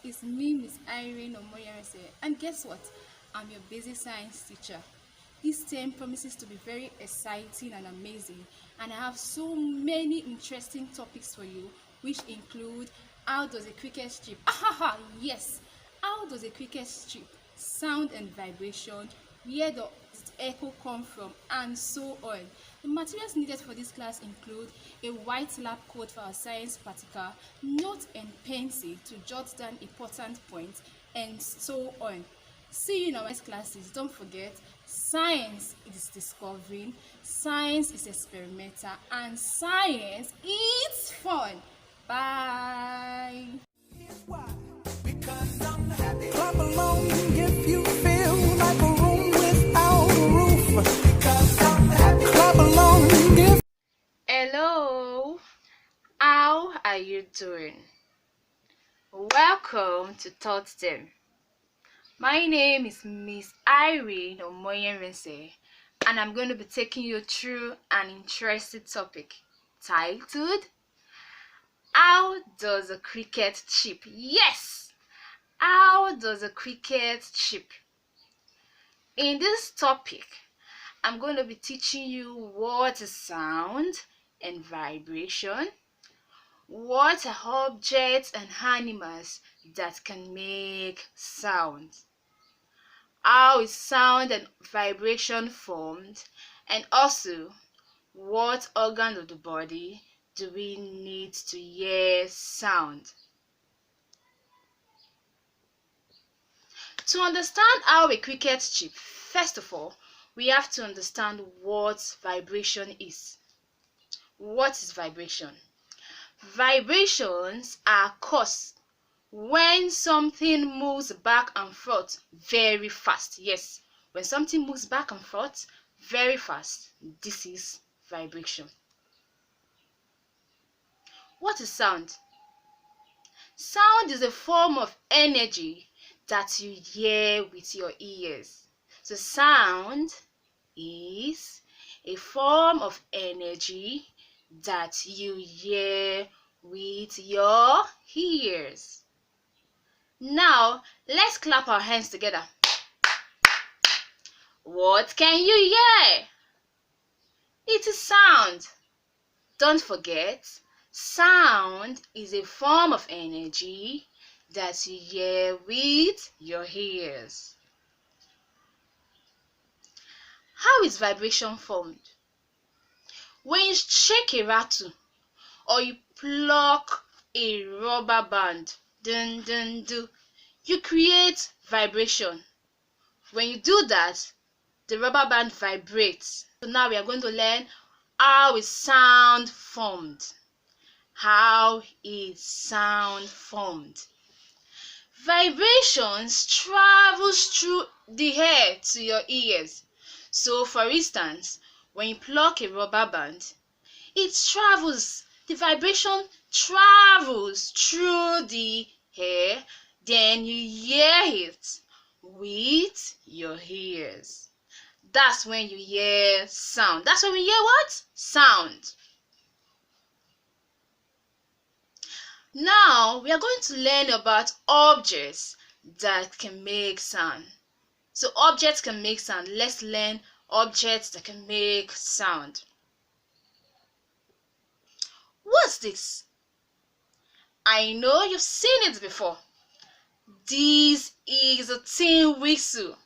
It's me, Miss Iryneo, and guess what? I'm your basic science teacher. This term promises to be very exciting and amazing, and I have so many interesting topics for you, which include how does a cricket chirp? Yes, how does a cricket chirp sound and vibration? Where does echo come from, and so on. The materials needed for this class include a white lab coat for our science practical, note and pencil to jot down important points, and so on. See you in our next classes. Don't forget, science is discovering, science is experimental, and science is fun. Bye. Because I'm happy. Clap along if you feel like a room without a roof. Because I'm happy. Clap along if. Hello, how are you doing? Welcome to Thought STEM. My name is Miss Iryneo, and I'm going to be taking you through an interesting topic titled How does a cricket chirp? Yes, how does a cricket chirp? In this topic, I'm going to be teaching you what is sound and vibration, what are objects and animals that can make sound, how is sound and vibration formed, and also what organ of the body do we need to hear sound. To understand how a cricket chirp, first of all, we have to understand what vibration is. What is vibration? Vibrations are caused when something moves back and forth very fast. Yes, when something moves back and forth very fast, this is vibration. What is sound? Sound is a form of energy that you hear with your ears. So sound is a form of energy that you hear with your ears. Now, let's clap our hands together. What can you hear? It is sound. Don't forget, sound is a form of energy that you hear with your ears. How is vibration formed? When you shake a rattle or you pluck a rubber band, dun dun dun, you create vibration. When you do that, the rubber band vibrates. So now we are going to learn how is sound formed. How is sound formed? Vibrations travels through the air to your ears. So for instance, when you pluck a rubber band, the vibration travels through the air, then you hear it with your ears. That's when you hear sound. That's when we hear what? Sound. Now we are going to learn about objects that can make sound. So objects can make sound. Let's learn objects that can make sound. What's this? I know you've seen it before. This is a tin whistle.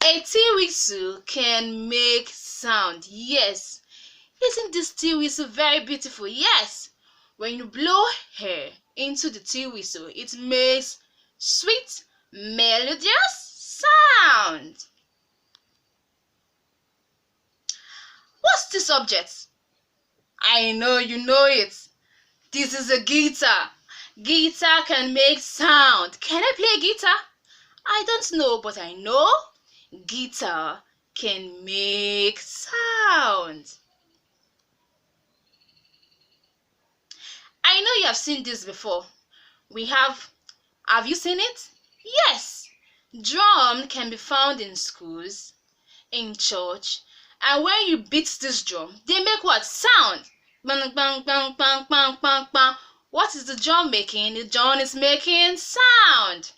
A tin whistle can make sound. Yes. Isn't this tin whistle very beautiful? Yes. When you blow air into the tin whistle, it makes sweet, melodious sound. What's this object? I know you know it. This is a guitar. Guitar can make sound. Can I play guitar? I don't know, but I know guitar can make sound. I know you have seen this before. Have you seen it? Yes. Drum can be found in schools, in church, and when you beat this drum, they make what? Sound. Bang, bang, bang, bang, bang, bang, bang. What is the drum making? The drum is making sound.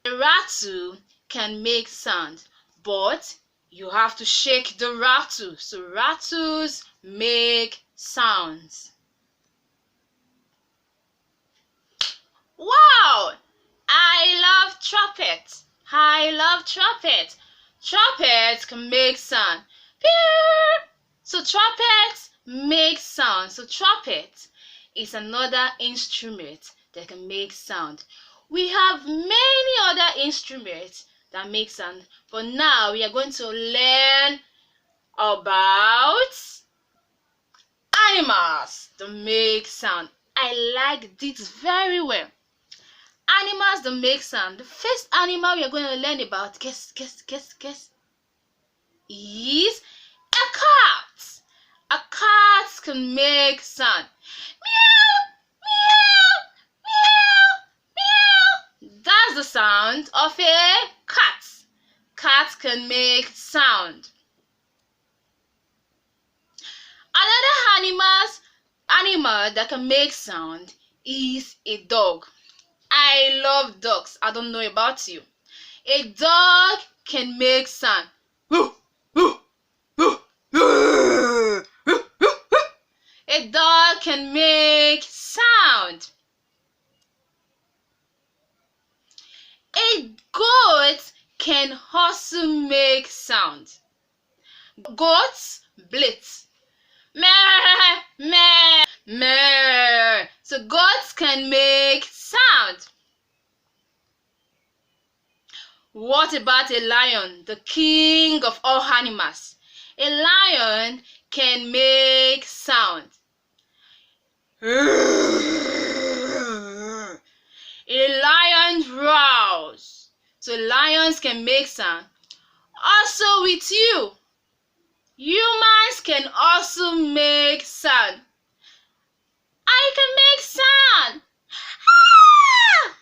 The rattle can make sound, but you have to shake the rattle. So rattles make sounds. Wow! I love trumpet. I love trumpet. Trumpets can make sound. Pew! So trumpets make sound. So trumpet is another instrument that can make sound. We have many other instruments that make sound, but now we are going to learn about animals that make sound. I like this very well. Animals that make sound. The first animal we are going to learn about, guess, is a cat. A cat can make sound. Meow, meow, meow, meow. That's the sound of a cat. Cat can make sound. Another animal that can make sound is a dog. I love dogs. I don't know about you. A dog can make sound. A dog can make sound. A goat can also make sound. Goats bleat. Meh, meh, meh. So goats can make sound. What about a lion, the king of all animals? A lion can make sound. A lion roars. So lions can make sound. Also with you. Humans can also make sound. I can make sound. Ah!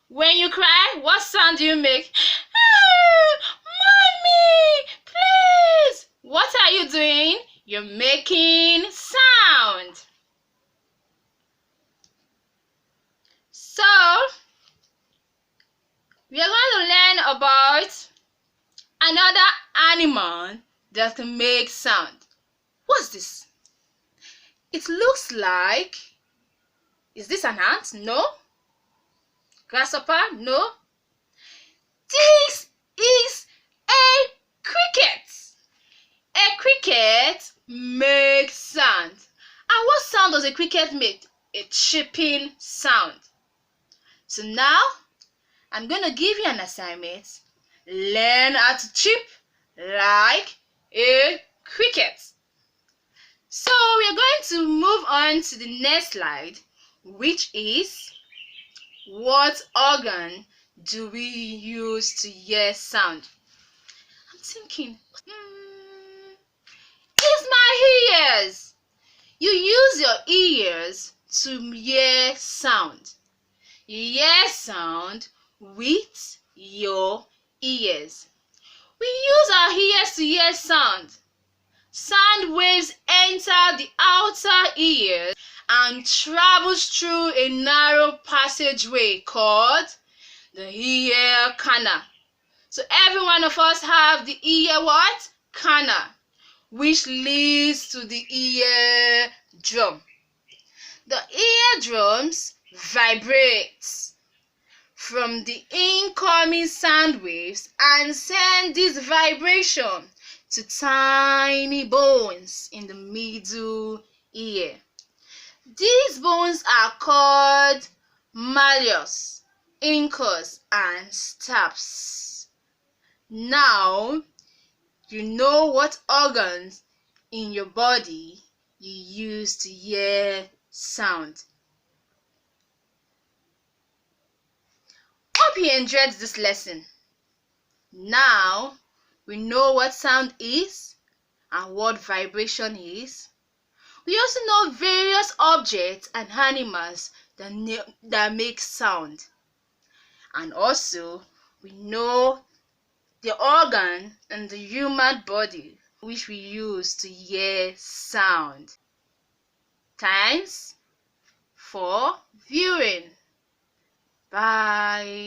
When you cry, what sound do you make? Ah, mommy, please. What are you doing? You're making sound. So, we are going to learn about another animal that can make sound. What's this? It looks like, is this an ant? No. Grasshopper? No. This is a cricket. A cricket makes sound. And what sound does a cricket make? A chirping sound. So now, I'm going to give you an assignment. Learn how to chirp like a cricket. So we are going to move on to the next slide, which is, what organ do we use to hear sound? I'm thinking, it's my ears. You use your ears to hear sound. You hear sound with your ears. We use our ears to hear sound. Sound waves enter the outer ear and travels through a narrow passageway called the ear canal. So every one of us have the ear what? Canal, which leads to the ear drum. The eardrums vibrate from the incoming sound waves and send this vibration to tiny bones in the middle ear. These bones are called malleus, incus, and stapes. Now, you know what organs in your body you use to hear sound. Hope you enjoyed this lesson. Now, we know what sound is and what vibration is. We also know various objects and animals that make sound. And also, we know the organ in the human body which we use to hear sound. Thanks. for viewing. Bye.